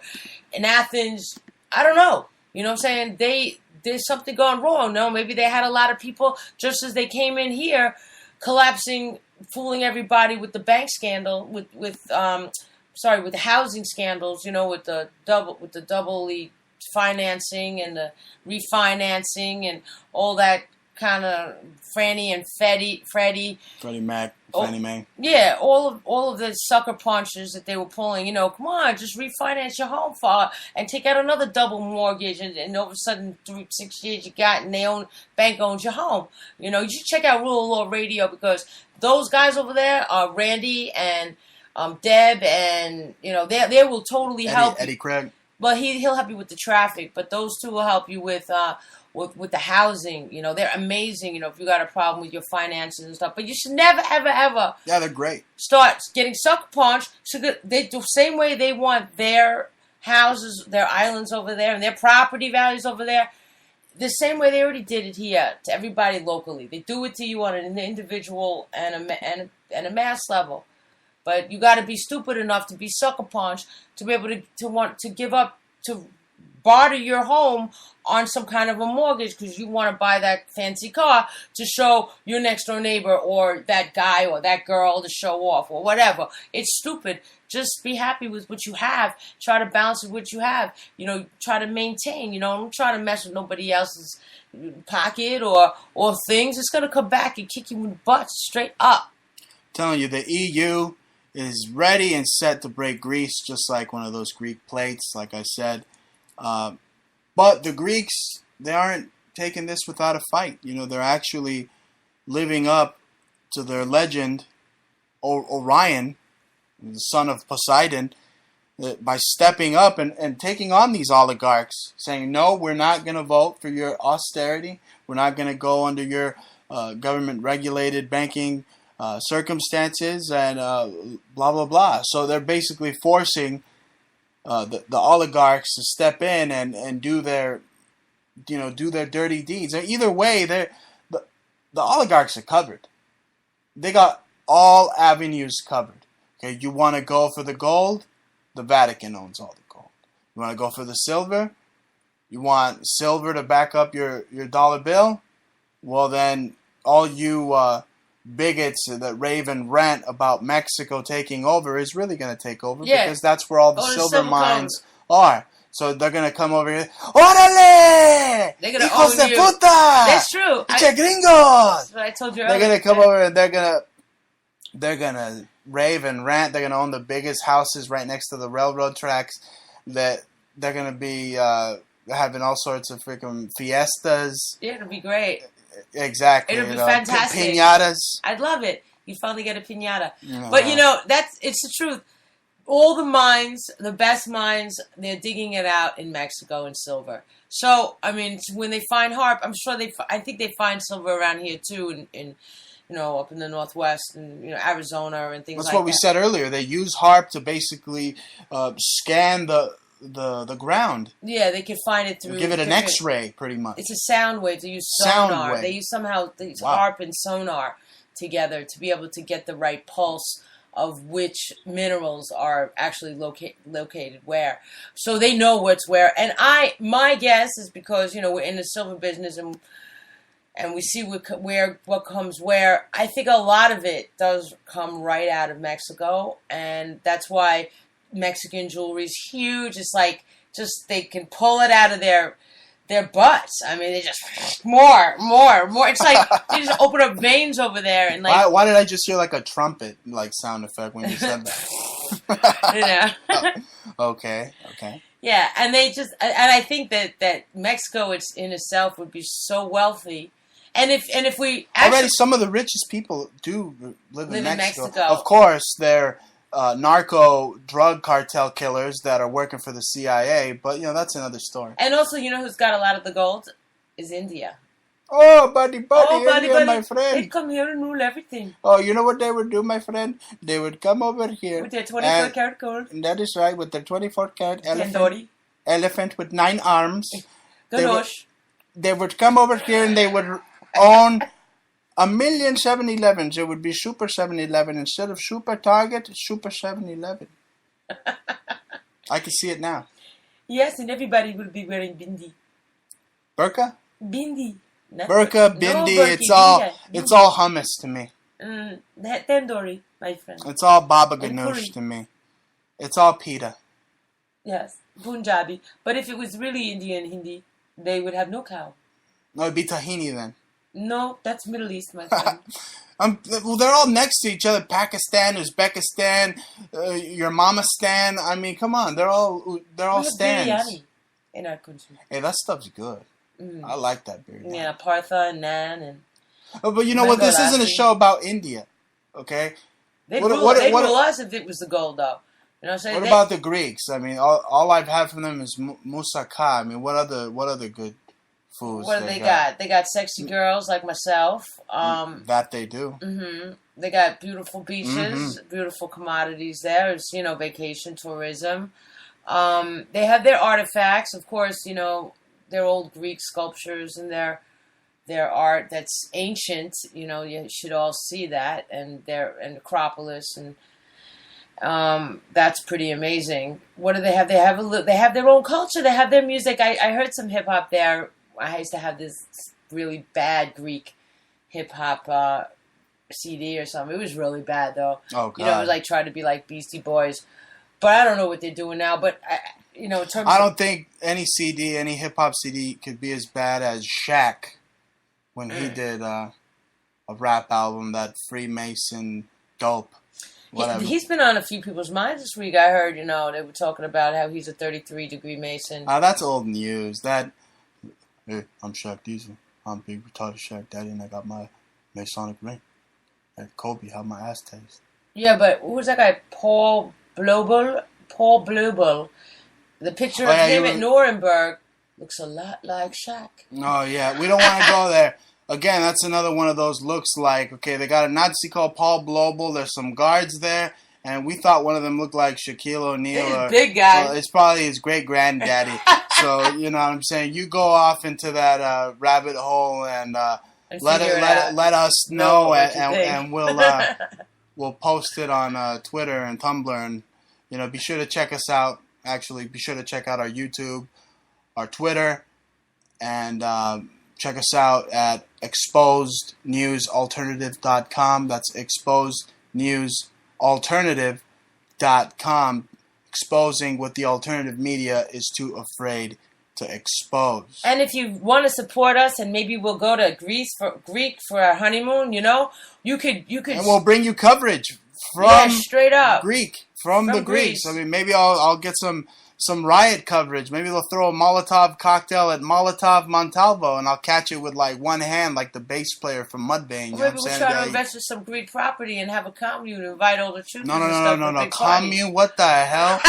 In Athens, I don't know. You know what I'm saying? There's something going wrong. No, maybe they had a lot of people just as they came in here collapsing, fooling everybody with the bank scandal, with the housing scandals, with the doubly financing and the refinancing and all that kind of Freddie Mac, Fannie Mae. Yeah, all of the sucker punches that they were pulling. Come on, just refinance your home and take out another double mortgage, and all of a sudden 6 years you got, and bank owns your home. You should check out Rule of Law Radio, because those guys over there are Randy and Deb, and they will totally help. Eddie Craig. Well, he'll help you with the traffic, but those two will help you with the housing. They're amazing. If you got a problem with your finances and stuff, but you should never, ever, ever. Yeah, they're great. Start getting sucker punched. So they the same way they want their houses, their islands over there, and their property values over there. The same way they already did it here to everybody locally. They do it to you on an individual and a mass level. But you got to be stupid enough to be sucker punched to be able to want to give up, to barter your home on some kind of a mortgage because you want to buy that fancy car to show your next door neighbor or that guy or that girl to show off or whatever. It's stupid. Just be happy with what you have. Try to balance with what you have. Try to maintain. Don't try to mess with nobody else's pocket or things. It's going to come back and kick you in the butt straight up. I'm telling you, the EU is ready and set to break Greece, just like one of those Greek plates, like I said. But the Greeks, they aren't taking this without a fight. They're actually living up to their legend, Orion, the son of Poseidon, by stepping up and taking on these oligarchs, saying, no, we're not going to vote for your austerity. We're not going to go under your government-regulated banking circumstances and blah, blah, blah. So they're basically forcing the oligarchs to step in and do their dirty deeds. Either way, the oligarchs are covered. They got all avenues covered. Okay, you want to go for the gold? The Vatican owns all the gold. You want to go for the silver? You want silver to back up your dollar bill? Well, then all you bigots that rave and rant about Mexico taking over is really going to take over, because that's where all the silver mines are. So they're going to come over here. Órale! They're going to Hijos de you. puta! That's true. Che gringos! That's what I told you earlier. They're going to come over and they're going to rave and rant. They're going to own the biggest houses right next to the railroad tracks. That they're going to be having all sorts of freaking fiestas. Yeah, it'll be great. Exactly. It'll be fantastic. Piñatas. I'd love it. You finally get a piñata. Yeah. But it's the truth. All the mines, the best mines, they're digging it out in Mexico and silver. So, when they find harp, I'm sure I think they find silver around here too, in up in the Northwest and Arizona and things like that. That's what we said earlier. They use harp to basically scan the ground. Yeah, they can find it through. Give it an X-ray, pretty much. It's a sound wave. They use sonar. They use harp and sonar together to be able to get the right pulse of which minerals are actually located where. So they know what's where. And my guess is because we're in the silver business and and we see what comes where. I think a lot of it does come right out of Mexico, and that's why Mexican jewelry is huge. It's like just they can pull it out of their butts. I mean, they just more. It's like they just open up veins over there and like. Why did I just hear like a trumpet like sound effect when you said that? Okay. Yeah, and I think that Mexico, it's in itself, would be so wealthy, and if we actually, already some of the richest people do live in Mexico. Mexico. Of course, they're narco drug cartel killers that are working for the CIA, but that's another story. And also, who's got a lot of the gold is India. Oh, buddy, India, my friend. They come here and rule everything. Oh, you know what they would do, my friend? They would come over here. With their 24-karat gold. That is right, with their 24-karat elephant with 9 arms. They would come over here and they would own 1,000,000 7-Elevens. It would be Super 7-Eleven. Instead of Super Target, Super 7-Eleven. I can see it now. Yes, and everybody will be wearing bindi. Burqa? Bindi. Burqa, bindi, it's all hummus to me. Tandoori, my friend. It's all baba ganoush to me. It's all pita. Yes, Punjabi. But if it was really Indian Hindi, they would have no cow. No, it'd be tahini then. No, that's Middle East, my friend. Well, they're all next to each other. Pakistan, Uzbekistan, your mama stan. I mean, come on, they're all stands. Biryani in our country. Hey, that stuff's good. I like that biryani. Yeah, partha and naan and. Oh, but you know what? This isn't a show about India, okay? They'd rule us if it was the gold, though. You know what I'm saying? What about the Greeks? I mean, all I've had from them is moussaka. I mean, what other good foods? What do they got? They got sexy girls like myself. That they do. Mm-hmm. They got beautiful beaches, beautiful commodities there. It's, vacation tourism. They have their artifacts, of course. Their old Greek sculptures and their art that's ancient. You should all see that, and their Acropolis, and that's pretty amazing. What do they have? They have their own culture. They have their music. I heard some hip hop there. I used to have this really bad Greek hip hop CD or something. It was really bad though. Oh God! It was like trying to be like Beastie Boys, but I don't know what they're doing now. But in terms I don't think any hip hop CD could be as bad as Shaq when he did a rap album, that Freemason dope. Whatever. He's been on a few people's minds this week. I heard, they were talking about how he's a 33-degree Mason. That's old news. Hey, I'm Shaq Diesel. I'm big retarded Shaq Daddy, and I got my Masonic ring. At Kobe, how my ass tastes. Yeah, but who was that guy? Paul Blobel. The picture of him at Nuremberg looks a lot like Shaq. Oh, yeah. We don't want to go there. Again, that's another one of those looks like, okay, they got a Nazi called Paul Blobel. There's some guards there, and we thought one of them looked like Shaquille O'Neal. Big guy. Well, it's probably his great-granddaddy. So, you know what I'm saying? You go off into that rabbit hole and let us know, and we'll post it on Twitter and Tumblr. And, be sure to check us out. Actually, be sure to check out our YouTube, our Twitter, and check us out at exposednewsalternative.com. That's exposednewsalternative.com. Exposing what the alternative media is too afraid to expose. And if you want to support us, and maybe we'll go to Greek for our honeymoon, you could. And we'll bring you coverage from straight up Greek from the Greeks. I mean, maybe I'll get some riot coverage. Maybe they'll throw a Molotov cocktail at Molotov Montalvo, and I'll catch it with like one hand, like the bass player from Mudvayne. Maybe we'll try to invest in some Greek property and have a commune, invite all the troops. No. Commune? What the hell?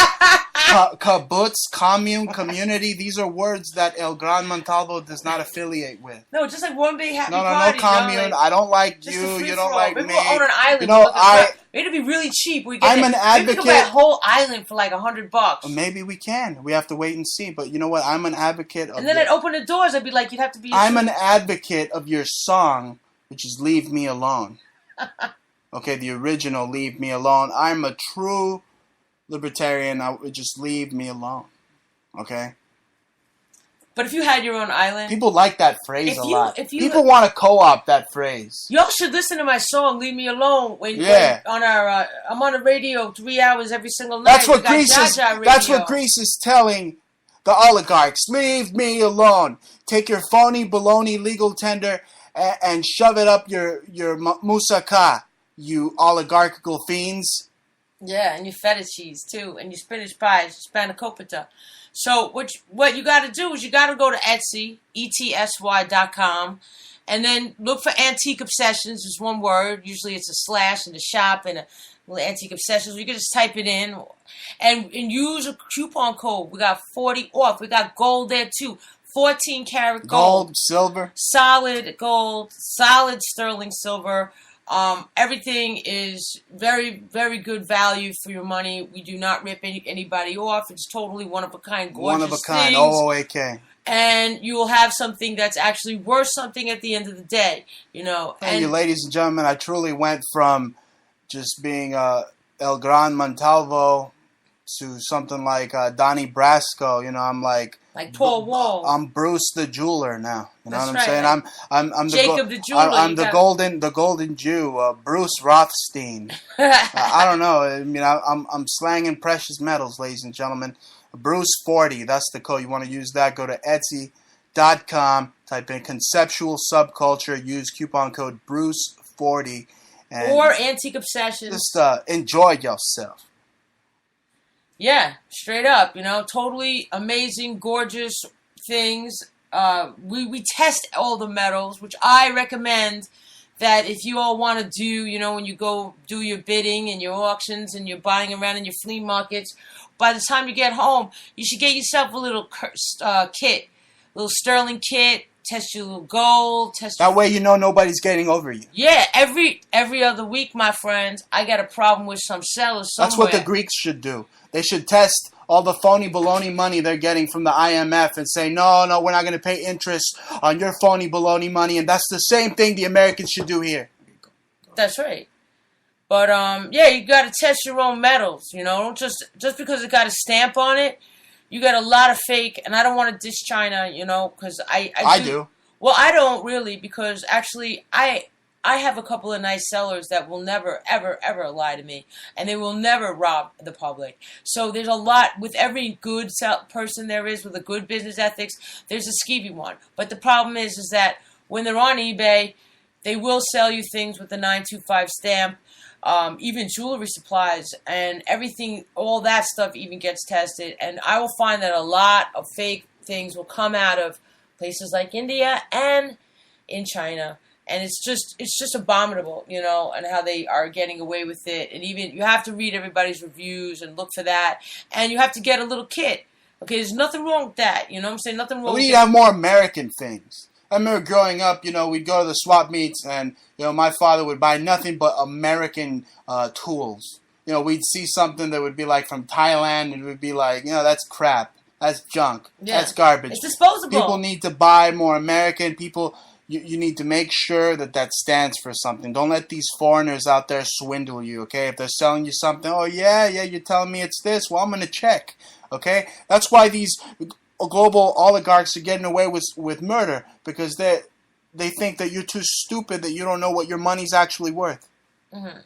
Kibbutz, commune, community. These are words that El Gran Montalvo does not affiliate with. No, just like one big happy party. No commune. I don't like you. You don't like me. Maybe we'll own an island. It'd be really cheap. I'm an advocate. Maybe we could buy a whole island for like $100. Maybe we can. We have to wait and see. But you know what? I'm an advocate of. And then I'd open the doors. I'd be like, you'd have to be. I'm an advocate of your song, which is "Leave Me Alone." Okay, the original "Leave Me Alone." I'm a true libertarian. I would just leave me alone. Okay. But if you had your own island, People like that phrase a lot. if you People want to co-opt that phrase. y'all should listen to my song "Leave Me Alone." Yeah. When on our I'm on the radio 3 hours every single night. That's what Greece is. That's what Greece is telling the oligarchs. Leave me alone. Take your phony baloney legal tender and shove it up your moussaka, you oligarchical fiends. Yeah, and your feta cheese too, and your spinach pies, spanakopita. So what you got to do is you got to go to Etsy, etsy.com, and then look for Antique Obsessions. It's one word. Usually it's a slash in the shop and a little Antique Obsessions. You can just type it in and use a coupon code. We got 40 off. We got gold there too. 14 karat gold. Silver. Solid gold, solid sterling silver. Everything is very, very good value for your money. We do not rip anybody off. It's totally one of a kind, gorgeous one of a kind, things. OOAK. And you will have something that's actually worth something at the end of the day, you know. Thank you, ladies and gentlemen. I truly went from just being El Gran Montalvo to something like Donnie Brasco. You know, I'm like Paul Wall. I'm Bruce the Jeweler now. You know That's what I'm saying? I'm Jacob the Jeweler. I'm the golden Jew, Bruce Rothstein. I don't know. I mean, I'm slanging precious metals, ladies and gentlemen. Bruce 40. That's the code. You want to use that? Go to Etsy.com. Type in conceptual subculture. Use coupon code Bruce 40. Or Antique Obsessions. Just enjoy yourself. Yeah, straight up, you know, totally amazing, gorgeous things. We test all the metals, which I recommend that if you all want to do, you know, when you go do your bidding and your auctions and you're buying around in your flea markets, by the time you get home, you should get yourself a little kit, a little sterling kit. Test your little gold. That way you know nobody's getting over you. Yeah, every other week, my friends, I got a problem with some sellers somewhere. That's what the Greeks should do. They should test all the phony baloney money they're getting from the IMF and say, no, we're not going to pay interest on your phony baloney money. And that's the same thing the Americans should do here. That's right. But, yeah, you got to test your own metals, you know. Don't just because it got a stamp on it. You got a lot of fake, and I don't want to diss China, you know, because I do. Well, I don't really, because actually I have a couple of nice sellers that will never, ever, ever lie to me, and they will never rob the public. So there's a lot, with every good person there is with a good business ethics, there's a skeevy one. But the problem is that when they're on eBay, they will sell you things with the 925 stamp. Even jewelry supplies and everything, all that stuff even gets tested. And I will find that a lot of fake things will come out of places like India and in China. And it's just abominable, you know, and how they are getting away with it. And even you have to read everybody's reviews and look for that. And you have to get a little kit. Okay, there's nothing wrong with that. You know what I'm saying? Nothing wrong with that. We need to have more American things. I remember growing up, you know, we'd go to the swap meets and, you know, my father would buy nothing but American tools. You know, we'd see something that would be like from Thailand and it would be like, you know, that's crap. That's junk. Yeah. That's garbage. It's disposable. People need to buy more American. People, you need to make sure that stands for something. Don't let these foreigners out there swindle you, okay? If they're selling you something, oh, yeah, you're telling me it's this. Well, I'm going to check, okay? That's why these global oligarchs are getting away with murder, because they think that you're too stupid, that you don't know what your money's actually worth. Mm-hmm.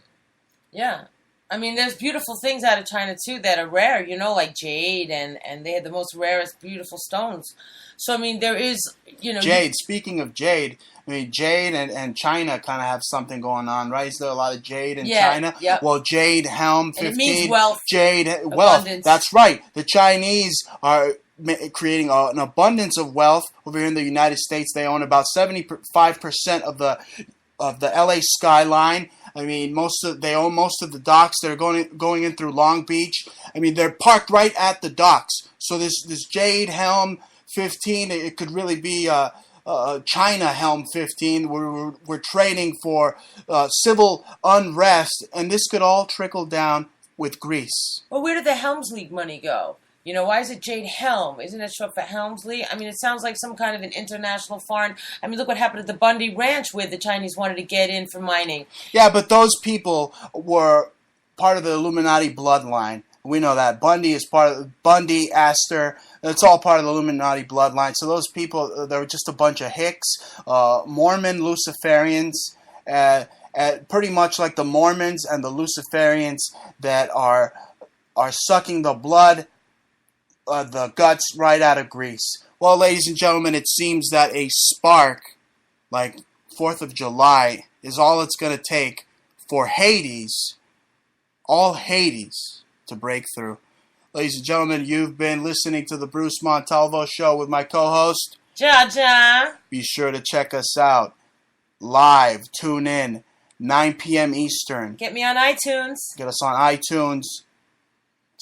Yeah. I mean, there's beautiful things out of China, too, that are rare, you know, like jade, and they had the most rarest beautiful stones. So, I mean, there is, you know... Jade. Speaking of jade, I mean, jade and China kind of have something going on, right? Is there a lot of jade in China? Yep. Well, jade, helm, 15... And it means wealth. Jade, abundance. Wealth. That's right. The Chinese are creating an abundance of wealth over here in the United States. They own about 75% of the LA skyline. I mean, they own most of the docks that are going in through Long Beach. I mean, they're parked right at the docks. So this Jade Helm 15, it could really be China Helm 15. We're trading for civil unrest, and this could all trickle down with Greece. Well, where did the Helms League money go? You know, why is it Jade Helm? Isn't it short for Helmsley? I mean, it sounds like some kind of an international foreign... I mean, look what happened at the Bundy Ranch where the Chinese wanted to get in for mining. Yeah, but those people were part of the Illuminati bloodline. We know that Bundy is part of Bundy, Astor. It's all part of the Illuminati bloodline. So those people, they're just a bunch of hicks, Mormon Luciferians, pretty much like the Mormons and the Luciferians that are sucking the blood, the guts right out of Greece. Well, ladies and gentlemen, it seems that a spark, like 4th of July, is all it's going to take for Hades, all Hades, to break through. Ladies and gentlemen, you've been listening to the Bruce Montalvo Show with my co-host, Jaja. Be sure to check us out live. Tune in, 9 p.m. Eastern. Get me on iTunes. Get us on iTunes.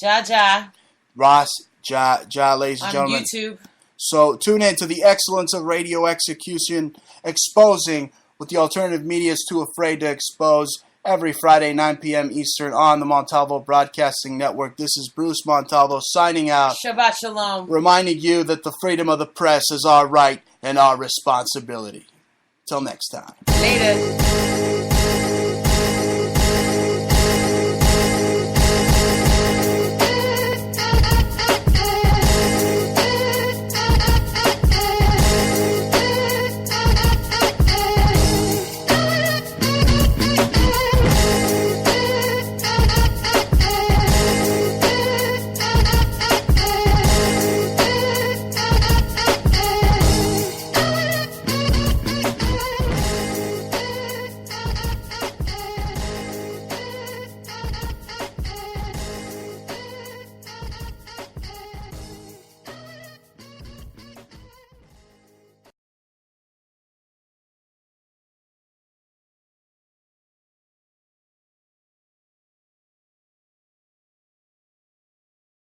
Jaja. Ross, ladies and gentlemen. On YouTube. So tune in to the excellence of radio execution, exposing what the alternative media is too afraid to expose, every Friday, 9 p.m. Eastern on the Montalvo Broadcasting Network. This is Bruce Montalvo signing out. Shabbat Shalom. Reminding you that the freedom of the press is our right and our responsibility. Till next time. Later.